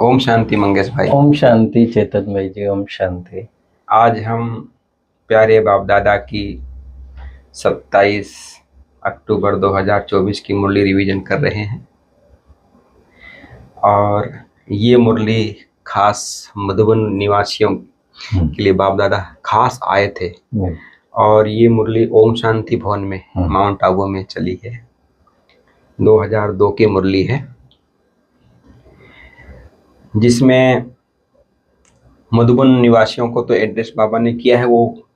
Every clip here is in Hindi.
ओम शांति मंगेश भाई। ओम शांति चेतन भाई जी, ओम शांति। आज हम प्यारे बाप दादा की 27 अक्टूबर 2024 की मुरली रिवीजन कर रहे हैं और ये मुरली खास मधुबन निवासियों के लिए बाप दादा खास आए थे और ये मुरली ओम शांति भवन में माउंट आबू में चली है। 2002 की मुरली है जिसमें मधुबन निवासियों को तो एड्रेस बाबा ने किया है। वो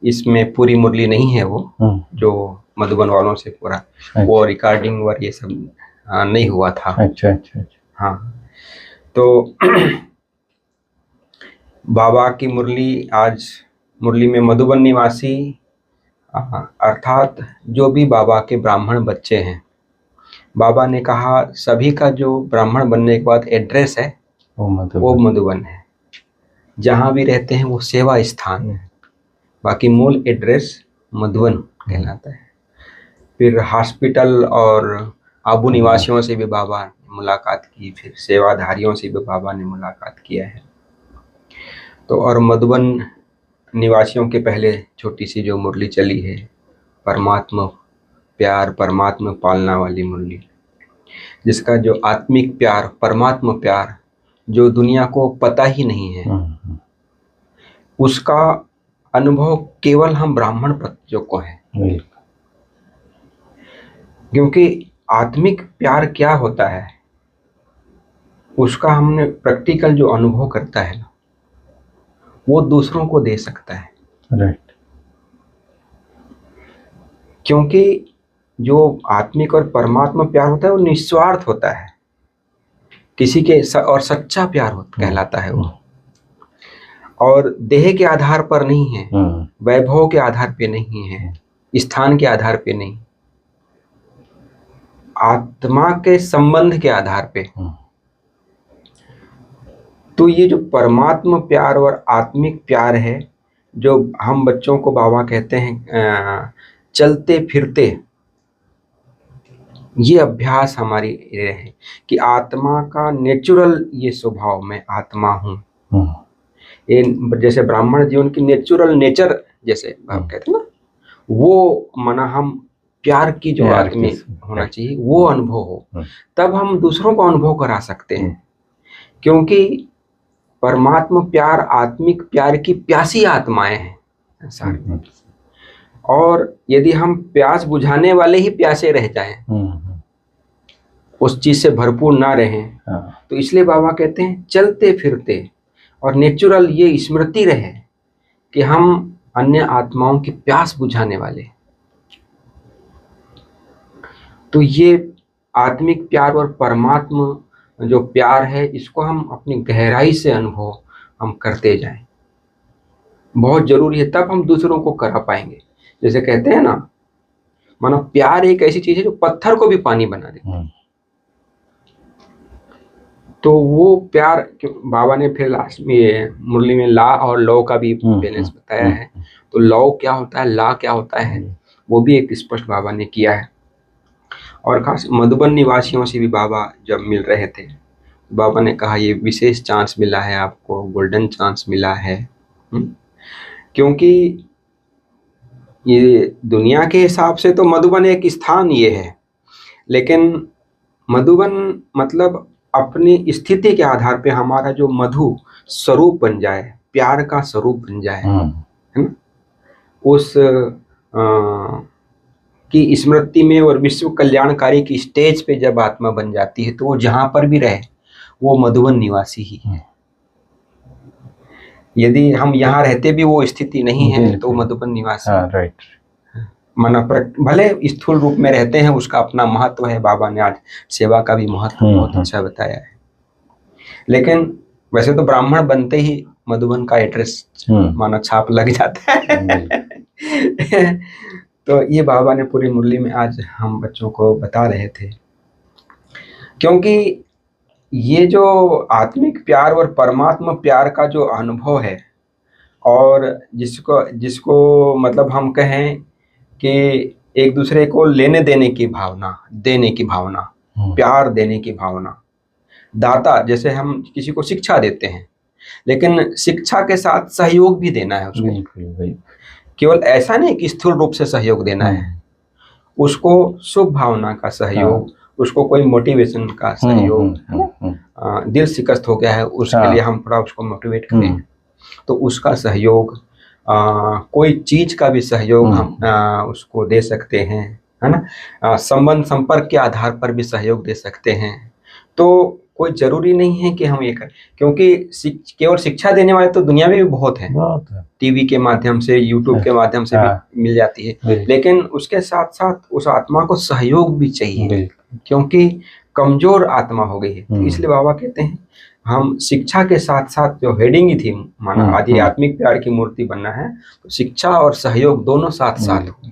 इसमें पूरी मुरली नहीं है, वो जो मधुबन वालों से पूरा वो रिकॉर्डिंग और ये सब नहीं हुआ था। अच्छा। हाँ, तो बाबा की मुरली आज मुरली में मधुबन निवासी अर्थात जो भी बाबा के ब्राह्मण बच्चे हैं, बाबा ने कहा सभी का जो ब्राह्मण बनने के बाद एड्रेस है वो मधुबन है। जहाँ भी रहते हैं वो सेवा स्थान है, बाकी मूल एड्रेस मधुबन कहलाता है। फिर हॉस्पिटल और आबू निवासियों से भी बाबा ने मुलाकात की, फिर सेवाधारियों से भी बाबा ने मुलाकात किया है। तो और मधुबन निवासियों के पहले छोटी सी जो मुरली चली है, परमात्मा प्यार परमात्मा पालना वाली मुरली, जिसका जो आत्मिक प्यार परमात्मा प्यार जो दुनिया को पता ही नहीं है, उसका अनुभव केवल हम ब्राह्मण बच्चों को है। क्योंकि आत्मिक प्यार क्या होता है उसका हमने प्रैक्टिकल जो अनुभव करता है ना, वो दूसरों को दे सकता है। राइट। क्योंकि जो आत्मिक और परमात्मा प्यार होता है वो निस्वार्थ होता है, किसी के और सच्चा प्यार कहलाता है वो, और देह के आधार पर नहीं है, वैभव के आधार पे नहीं है, स्थान के आधार पे नहीं, आत्मा के संबंध के आधार पे। तो ये जो परमात्मा प्यार और आत्मिक प्यार है, जो हम बच्चों को बाबा कहते हैं चलते फिरते, ये अभ्यास हमारी है कि आत्मा का नेचुरल ये स्वभाव, मैं आत्मा हूँ। ये जैसे ब्राह्मण जीवन की नेचुरल नेचर जैसे आप कहते हैं ना, वो माना हम प्यार की जो आदमी होना चाहिए वो अनुभव हो, तब हम दूसरों को अनुभव करा सकते हैं। क्योंकि परमात्मा प्यार आत्मिक प्यार की प्यासी आत्माएं हैं सारी, और यदि हम प्यास बुझाने वाले ही प्यासे रह जाएं, उस चीज से भरपूर ना रहें, तो इसलिए बाबा कहते हैं चलते फिरते और नेचुरल ये स्मृति रहे कि हम अन्य आत्माओं की प्यास बुझाने वाले। तो ये आत्मिक प्यार और परमात्मा जो प्यार है, इसको हम अपनी गहराई से अनुभव हम करते जाएं, बहुत जरूरी है, तब हम दूसरों को करा पाएंगे। जैसे कहते हैं ना, मानो प्यार एक ऐसी चीज है जो पत्थर को भी पानी बना देती है। तो वो प्यार बाबा ने फिर लास्ट में मुरली में ला और लौ का भी बैलेंस बताया है। तो लौ क्या होता है, ला क्या होता है, वो भी एक स्पष्ट बाबा ने किया है। और खास मधुबन निवासियों से भी बाबा जब मिल रहे थे, बाबा ने कहा ये विशेष चांस मिला है आपको, गोल्डन चांस मिला है। क्योंकि ये दुनिया के हिसाब से तो मधुबन एक स्थान ये है, लेकिन मधुबन मतलब अपनी स्थिति के आधार पे हमारा जो मधु स्वरूप बन जाए, प्यार का स्वरूप बन जाए, है ना, उस की स्मृति में और विश्व कल्याणकारी की स्टेज पे जब आत्मा बन जाती है, तो वो जहां पर भी रहे वो मधुबन निवासी ही है। यदि हम यहाँ रहते भी वो स्थिति नहीं है तो मधुबन निवासी। राइट। माना भले स्थूल रूप में रहते हैं, उसका अपना महत्व है। बाबा ने आज सेवा का भी महत्व बहुत अच्छा बताया है। लेकिन वैसे तो ब्राह्मण बनते ही मधुबन का एड्रेस माना छाप लग जाता है। तो ये बाबा ने पूरी मुरली में आज हम बच्चों को बता रहे थे, क्योंकि ये जो आत्मिक प्यार और परमात्मा प्यार का जो अनुभव है, और जिसको मतलब हम कहें कि एक दूसरे को लेने देने की भावना, देने की भावना, प्यार देने की भावना, दाता, जैसे हम किसी को शिक्षा देते हैं, लेकिन शिक्षा के साथ सहयोग भी देना है उसको। बिल्कुल। केवल ऐसा नहीं कि स्थूल रूप से सहयोग देना है, उसको शुभ भावना का सहयोग, उसको कोई मोटिवेशन का सहयोग, है ना, दिल शिकस्त हो गया है उसके लिए हम थोड़ा उसको मोटिवेट करें तो उसका सहयोग, कोई चीज का भी सहयोग हम उसको दे सकते हैं, है ना, संबंध संपर्क के आधार पर भी सहयोग दे सकते हैं। तो कोई जरूरी नहीं है कि हम ये करें, क्योंकि केवल शिक्षा देने वाले तो दुनिया में भी बहुत हैं, टीवी के माध्यम से, यूट्यूब के माध्यम से भी मिल जाती है, लेकिन उसके साथ साथ उस आत्मा को सहयोग भी चाहिए, क्योंकि कमजोर आत्मा हो गई है। तो इसलिए बाबा कहते हैं हम शिक्षा के साथ साथ, जो हेडिंग ही थी माना आध्यात्मिक प्यार की मूर्ति बनना है, तो शिक्षा और सहयोग दोनों साथ साथ हो।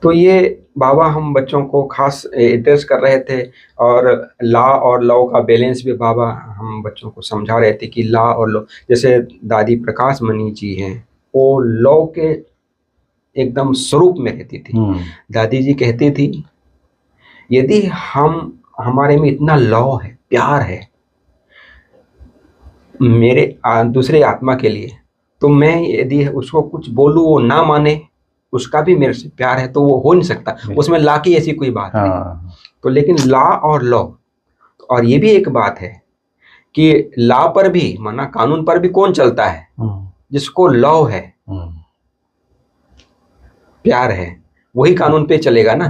तो ये बाबा हम बच्चों को खास एड्रेस कर रहे थे, और ला और लव का बैलेंस भी बाबा हम बच्चों को समझा रहे थे कि ला और लव, जैसे दादी प्रकाश मणि जी हैं, वो लव के एकदम स्वरूप में रहती थी। दादी जी कहती थी यदि हमारे में इतना लव है, प्यार है मेरे दूसरे आत्मा के लिए, तो मैं यदि उसको कुछ बोलूं वो ना माने, उसका भी मेरे से प्यार है, तो वो हो नहीं सकता, उसमें ला की ऐसी कोई बात नहीं। तो लेकिन ला और लव, और ये भी एक बात है कि ला पर भी माना कानून पर भी कौन चलता है, जिसको लव है, प्यार है, वही कानून पे चलेगा ना।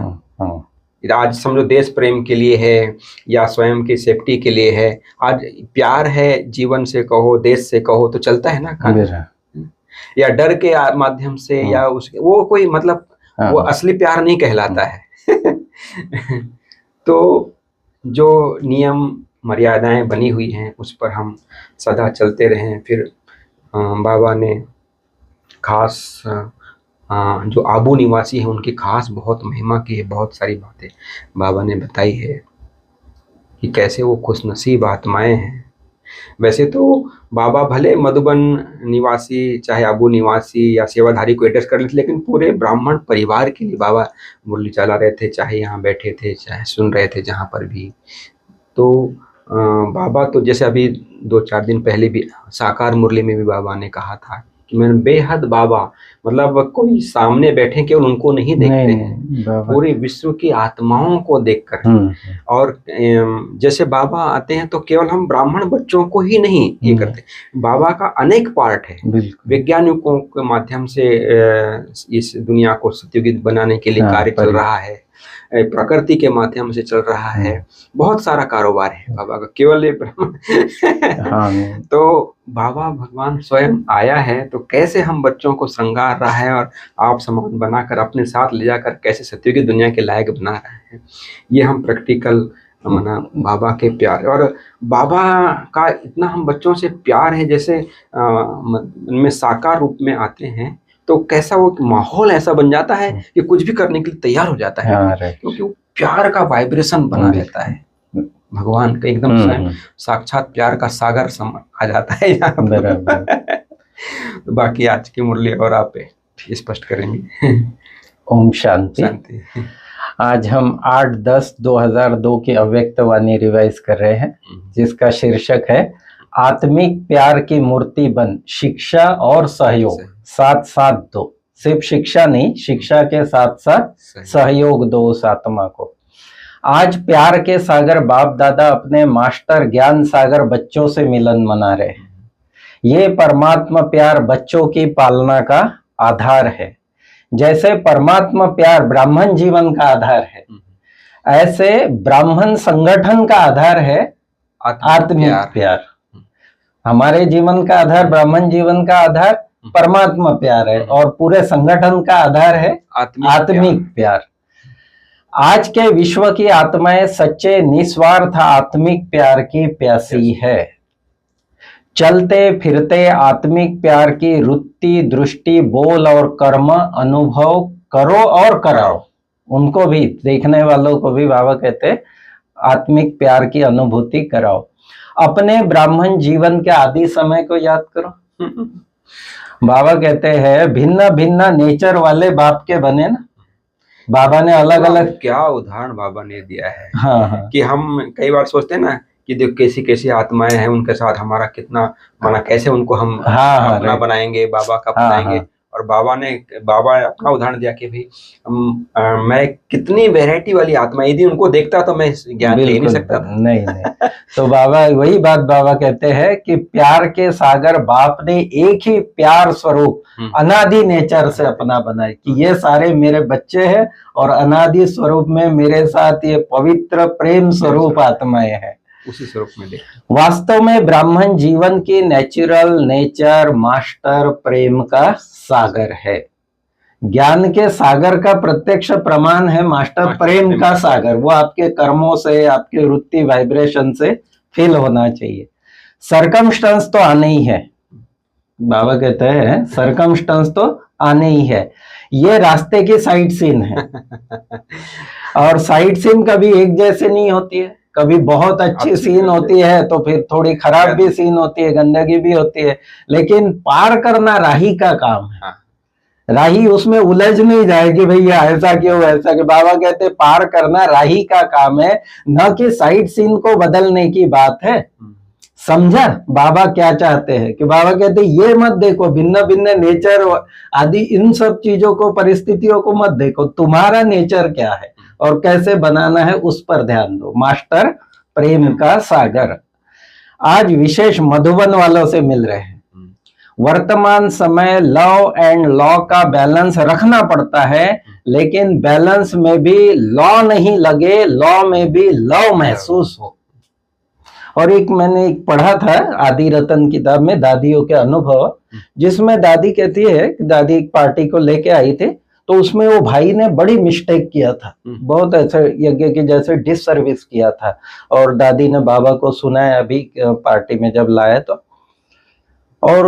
आज समझो देश प्रेम के लिए है या स्वयं की सेफ्टी के लिए है, आज प्यार है जीवन से कहो, देश से कहो, तो चलता है ना कानून। या डर के माध्यम से या उसके, वो कोई मतलब वो असली प्यार नहीं कहलाता है। तो जो नियम मर्यादाएं बनी हुई हैं उस पर हम सदा चलते रहें। फिर बाबा ने खास जो आबू निवासी हैं उनकी खास बहुत महिमा की है, बहुत सारी बातें बाबा ने बताई है कि कैसे वो खुशनसीब आत्माएं हैं। वैसे तो बाबा भले मधुबन निवासी, चाहे आबू निवासी या सेवाधारी को एड्रेस कर लेते, लेकिन पूरे ब्राह्मण परिवार के लिए बाबा मुरली चला रहे थे, चाहे यहाँ बैठे थे, चाहे सुन रहे थे, जहाँ पर भी। तो बाबा तो जैसे अभी 2-4 दिन पहले भी साकार मुरली में भी बाबा ने कहा था कि मैं बेहद बाबा, मतलब कोई सामने बैठे केवल उनको नहीं देखते हैं, पूरे विश्व की आत्माओं को देखकर। और जैसे बाबा आते हैं तो केवल हम ब्राह्मण बच्चों को ही नहीं ये करते, बाबा का अनेक पार्ट है, वैज्ञानिकों के माध्यम से इस दुनिया को सत्युगित बनाने के लिए कार्य चल रहा है, प्रकृति के माध्यम से चल रहा है, बहुत सारा कारोबार है बाबा का, केवल ब्राह्मण। तो बाबा भगवान स्वयं आया है, तो कैसे हम बच्चों को श्रृंगार रहा है और आप समान बनाकर अपने साथ ले जाकर कैसे सत्य की दुनिया के लायक बना रहा है, ये हम प्रैक्टिकल माना बाबा के प्यार। और बाबा का इतना हम बच्चों से प्यार है, जैसे उनमें साकार रूप में आते हैं तो कैसा वो माहौल ऐसा बन जाता है कि कुछ भी करने के लिए तैयार हो जाता है, क्योंकि वो प्यार का वाइब्रेशन बना रहता है। भगवान का एकदम स्वयं साक्षात प्यार का सागर आ जाता है यहाँ। तो बाकी आज की मुरली और आप स्पष्ट करेंगे। ओम शांति। आज हम 8/10/2002 की अव्यक्त वाणी रिवाइज कर रहे हैं, जिसका शीर्षक है आत्मिक प्यार की मूर्ति बन, शिक्षा और सहयोग साथ साथ दो। सिर्फ शिक्षा नहीं, शिक्षा के साथ साथ सहयोग दो उस आत्मा को। आज प्यार के सागर बाप दादा अपने मास्टर ज्ञान सागर बच्चों से मिलन मना रहे हैं। ये परमात्मा प्यार बच्चों की पालना का आधार है। जैसे परमात्मा प्यार ब्राह्मण जीवन का आधार है, ऐसे ब्राह्मण संगठन का आधार है आत्मिक प्यार। हमारे जीवन का आधार, ब्राह्मण जीवन का आधार परमात्मा प्यार है, और पूरे संगठन का आधार है आत्मिक प्यार। आज के विश्व की आत्माएं सच्चे निस्वार्थ आत्मिक प्यार की प्यासी है। चलते फिरते आत्मिक प्यार की वृत्ति, दृष्टि, बोल और कर्म अनुभव करो और कराओ। उनको भी, देखने वालों को भी बाबा कहते आत्मिक प्यार की अनुभूति कराओ। अपने ब्राह्मण जीवन के आदि समय को याद करो। बाबा कहते हैं भिन्न भिन्न नेचर वाले बाप के बने ना। बाबा ने अलग अलग, क्या उदाहरण बाबा ने दिया है। हाँ। कि हम कई बार सोचते हैं ना कि देखो कैसी कैसी आत्माएं हैं, उनके साथ हमारा कितना माना, कैसे उनको हम अपना बनाएंगे, बाबा का बनाएंगे। और बाबा अपना उदाहरण दिया कि भाई मैं कितनी वैरायटी वाली आत्मा, यदि उनको देखता तो मैं ज्ञान ले नहीं सकता था। नहीं तो बाबा वही बात बाबा कहते हैं कि प्यार के सागर बाप ने एक ही प्यार स्वरूप अनादि नेचर से अपना बनाए कि ये सारे मेरे बच्चे हैं और अनादि स्वरूप में मेरे साथ ये पवित्र प्रेम स्वरूप आत्माएं हैं, उसी स्वरूप में देख। वास्तव में ब्राह्मण जीवन की नेचुरल नेचर मास्टर प्रेम का सागर है। ज्ञान के सागर का प्रत्यक्ष प्रमाण है मास्टर प्रेम का सागर। वो आपके कर्मों से, आपके वृत्ति वाइब्रेशन से फील होना चाहिए। सरकमस्टेंस तो आने ही है, बाबा कहते हैं सरकमस्टेंस तो आने ही है, ये रास्ते की साइड सीन है। और साइड सीन कभी एक जैसे नहीं होती है, कभी बहुत अच्छी सीन होती है तो फिर थोड़ी खराब भी सीन होती है, गंदगी भी होती है, लेकिन पार करना राही का काम है। राही उसमें उलझ नहीं जाएगी भैया ऐसा क्यों ऐसा क्यों। बाबा कहते पार करना राही का काम है, न कि साइड सीन को बदलने की बात है। समझा बाबा क्या चाहते हैं? कि बाबा कहते ये मत देखो भिन्न भिन्न नेचर आदि, इन सब चीजों को, परिस्थितियों को मत देखो, तुम्हारा नेचर क्या है और कैसे बनाना है उस पर ध्यान दो। मास्टर प्रेम का सागर। आज विशेष मधुबन वालों से मिल रहे हैं। वर्तमान समय लव एंड लॉ का बैलेंस रखना पड़ता है, लेकिन बैलेंस में भी लॉ नहीं लगे, लॉ में भी लव महसूस हो। और मैंने एक पढ़ा था आदि रतन किताब में दादियों के अनुभव, जिसमें दादी कहती है कि दादी एक पार्टी को लेके आई थी, तो उसमें वो भाई ने बड़ी मिस्टेक किया था, बहुत ऐसे यज्ञ के जैसे डिससर्विस किया था। और दादी ने बाबा को सुनाया अभी पार्टी में जब लाया तो, और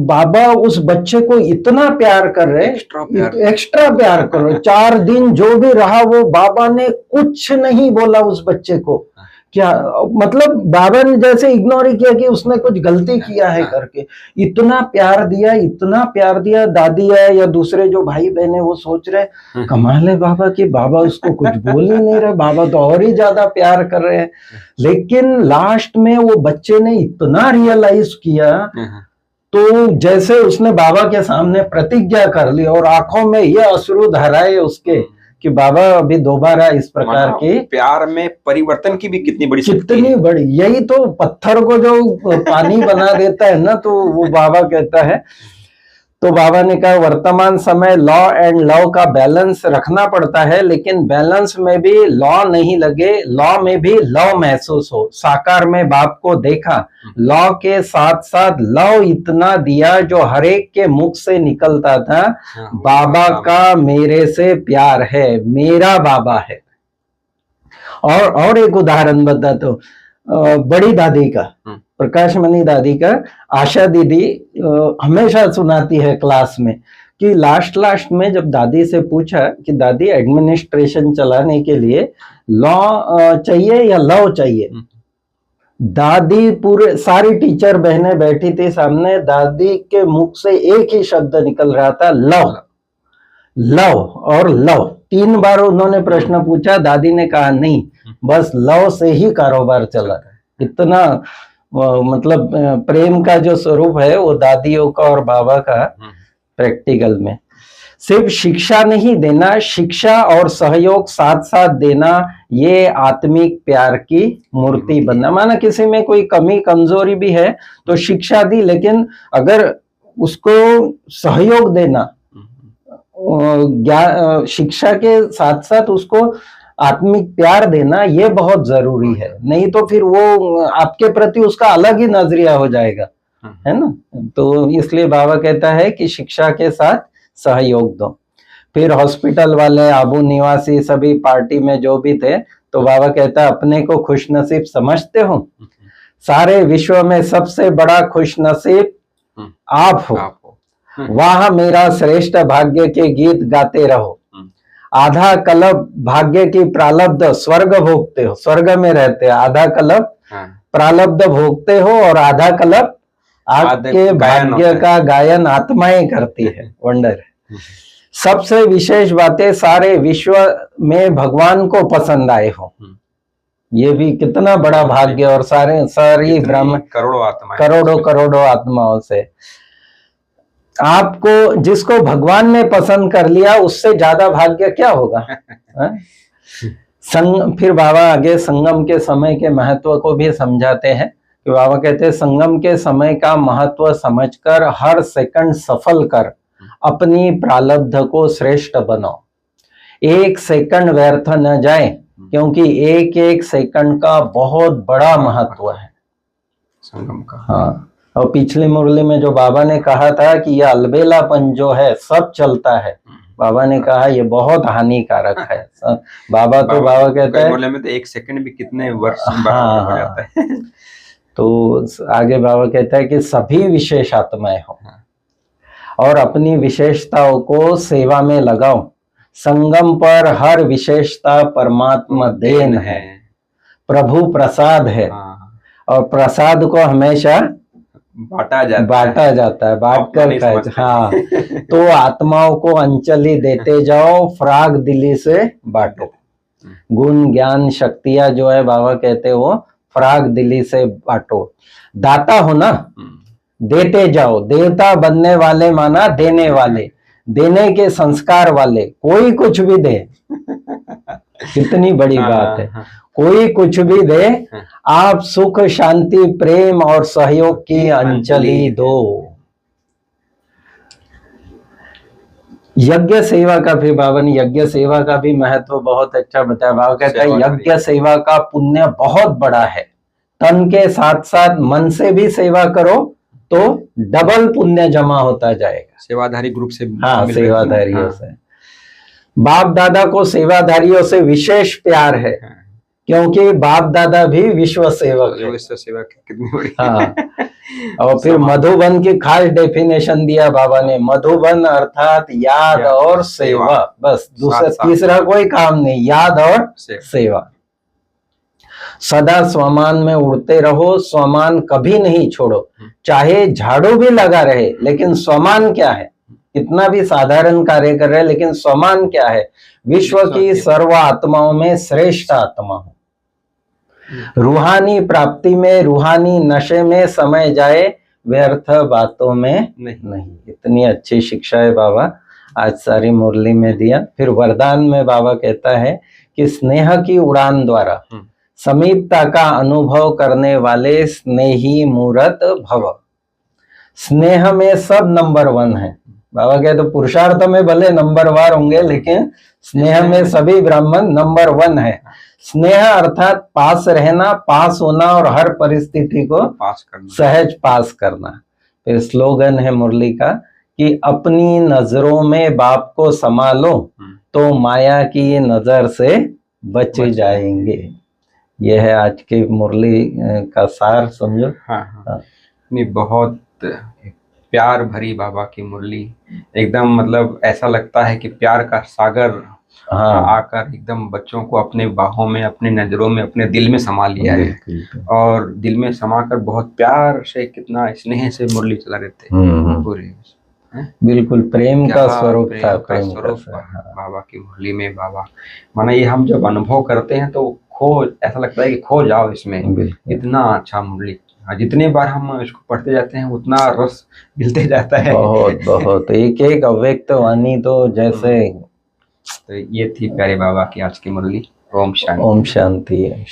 बाबा उस बच्चे को इतना प्यार कर रहे, एक्स्ट्रा प्यार कर रहे। 4 दिन जो भी रहा वो बाबा ने कुछ नहीं बोला उस बच्चे को। क्या मतलब बाबा ने जैसे इग्नोर ही किया कि उसने कुछ गलती किया है करके। इतना प्यार दिया, इतना प्यार दिया। दादी है या दूसरे जो भाई बहन है वो सोच रहे कमाल है बाबा की, बाबा उसको कुछ बोल ही नहीं रहे, बाबा तो और ही ज्यादा प्यार कर रहे हैं। लेकिन लास्ट में वो बच्चे ने इतना रियलाइज किया, तो जैसे उसने बाबा के सामने प्रतिज्ञा कर ली और आंखों में ये अश्रु धाराएं उसके कि बाबा अभी दोबारा इस प्रकार के प्यार में परिवर्तन की भी कितनी बड़ी। यही तो पत्थर को जो पानी बना देता है ना, तो वो बाबा कहता है। तो बाबा ने कहा वर्तमान समय लॉ एंड लव का बैलेंस रखना पड़ता है, लेकिन बैलेंस में भी लॉ नहीं लगे, लॉ में भी लव महसूस हो। साकार में बाप को देखा, लॉ के साथ साथ लव इतना दिया जो हर एक के मुख से निकलता था, बाबा का मेरे से प्यार है, मेरा बाबा है। और एक उदाहरण बता तो बड़ी दादी का, प्रकाश मणि दादी का, आशा दीदी हमेशा सुनाती है क्लास में कि लास्ट में जब दादी से पूछा कि दादी एडमिनिस्ट्रेशन चलाने के लिए लॉ चाहिए या लव चाहिए, दादी पूरे सारी टीचर बहनें बैठी थी सामने, दादी के मुख से एक ही शब्द निकल रहा था लव, लव और लव। 3 बार उन्होंने प्रश्न पूछा, दादी ने कहा नहीं, बस लव से ही कारोबार चला। इतना मतलब प्रेम का जो स्वरूप है वो दादियों का और बाबा का प्रैक्टिकल में। सिर्फ शिक्षा नहीं देना, शिक्षा और सहयोग साथ साथ देना, ये आत्मिक प्यार की मूर्ति बनना। माना किसी में कोई कमी कमजोरी भी है तो शिक्षा दी, लेकिन अगर उसको सहयोग देना, शिक्षा के साथ साथ उसको आत्मिक प्यार देना, ये बहुत जरूरी है। नहीं तो फिर वो आपके प्रति उसका अलग ही नजरिया हो जाएगा, है ना। तो इसलिए बाबा कहता है कि शिक्षा के साथ सहयोग दो। फिर हॉस्पिटल वाले, आबू निवासी, सभी पार्टी में जो भी थे, तो बाबा कहता है अपने को खुशनसीब समझते हो? सारे विश्व में सबसे बड़ा खुशनसीब आप हो। वहां मेरा श्रेष्ठ भाग्य के गीत गाते रहो। आधा कल्प भाग्य की प्रालब्ध स्वर्ग भोगते हो, स्वर्ग में रहते हो। आधा कल्प प्रालब्ध भोगते हो और आधा कल्प आपके भाग्य का गायन आत्माएं करती है। वंडर। सबसे विशेष बातें सारे विश्व में भगवान को पसंद आए हो। ये भी कितना बड़ा भाग्य, और सारी ब्राह्मण करोड़ों आत्माओं से आपको, जिसको भगवान ने पसंद कर लिया, उससे ज्यादा भाग्य क्या होगा। फिर बाबा आगे संगम के समय के महत्व को भी समझाते हैं कि बाबा कहते हैं संगम के समय का महत्व समझकर हर सेकंड सफल कर अपनी प्रारब्ध को श्रेष्ठ बनाओ। एक सेकंड व्यर्थ न जाए, क्योंकि एक एक सेकंड का बहुत बड़ा महत्व है संगम का। हाँ, और पिछली मुरली में जो बाबा ने कहा था कि यह अलबेलापन जो है सब चलता है, बाबा ने कहा ये बहुत हानिकारक है। बाबा कहते हैं मुरली में तो एक सेकंड भी कितने वर्ष हो जाता है। तो आगे बाबा कहता है कि सभी विशेष आत्माएं हो और अपनी विशेषताओं को सेवा में लगाओ। संगम पर हर विशेषता परमात्मा देन है, प्रभु प्रसाद है, और प्रसाद को हमेशा बांटा जाता है, बांट कर खाए। हाँ, तो आत्माओं को अंजलि देते जाओ, फ्राग दिली से बांटो। गुण ज्ञान शक्तियां जो है बाबा कहते हैं वो फ्राग दिली से बांटो। दाता हो ना, देते जाओ। देवता बनने वाले माना देने वाले, देने के संस्कार वाले। कोई कुछ भी दे, कितनी बड़ी बात है। कोई कुछ भी दे, आप सुख शांति प्रेम और सहयोग की अंजलि दो। यज्ञ सेवा का भी बाबा ने यज्ञ सेवा का भी महत्व बहुत अच्छा बताया। बाबा कहता है यज्ञ सेवा का पुण्य बहुत बड़ा है। तन के साथ साथ मन से भी सेवा करो तो डबल पुण्य जमा होता जाएगा। सेवाधारी ग्रुप से, हाँ, सेवाधारियों से। बाप दादा को सेवाधारियों से विशेष प्यार है, क्योंकि बाप दादा भी विश्व सेवक है। विश्व सेवा कितनी बड़ी। हाँ, और फिर मधुबन की खास डेफिनेशन दिया बाबा ने। मधुबन अर्थात याद और सेवा, बस तीसरा कोई काम नहीं, याद और सेवा। सदा स्वमान में उड़ते रहो, स्वमान कभी नहीं छोड़ो। चाहे झाड़ू भी लगा रहे, लेकिन स्वमान क्या है, कितना भी साधारण कार्य कर रहे, लेकिन स्वमान क्या है, विश्व की सर्व आत्माओं में श्रेष्ठ आत्मा हो। रूहानी प्राप्ति में, रूहानी नशे में समय जाए, व्यर्थ बातों में नहीं। इतनी अच्छी शिक्षा है बाबा आज सारी मुरली में दिया। फिर वरदान में बाबा कहता है कि स्नेह की उड़ान द्वारा समीपता का अनुभव करने वाले स्नेही मूर्त भव। स्नेह में सब नंबर 1 है। बाबा कहते तो पुरुषार्थ में भले नंबर 1 होंगे, लेकिन स्नेह में सभी ब्राह्मण नंबर 1 है। स्नेह अर्थात पास रहना, पास होना और हर परिस्थिति को सहज पास करना। फिर स्लोगन है मुरली का कि अपनी नजरों में बाप को संभालो तो माया की नजर से बच जाएंगे। यह है आज की मुरली का सार, समझो। हाँ। नहीं, बहुत प्यार भरी बाबा की मुरली। एकदम मतलब ऐसा लगता है कि प्यार का सागर आकर एकदम बच्चों को अपने बाहों में, अपने नजरों में, अपने दिल में समा लिया है। और दिल में समाकर बहुत प्यार से, कितना स्नेह से मुरली चला रहते हैं पूरे। बिल्कुल प्रेम का स्वरूप था, बाबा की मुरली में। बाबा माना ये हम जब अनुभव करते हैं तो ऐसा लगता है कि खो जाओ इसमें। इतना अच्छा मुरली, जितने बार हम इसको पढ़ते जाते हैं उतना रस मिलते जाता है। बहुत एक एक अव्यक्त वाणी तो जैसे। तो ये थी प्यारे बाबा की आज की मुरली। ओम शांति। ओम शांति।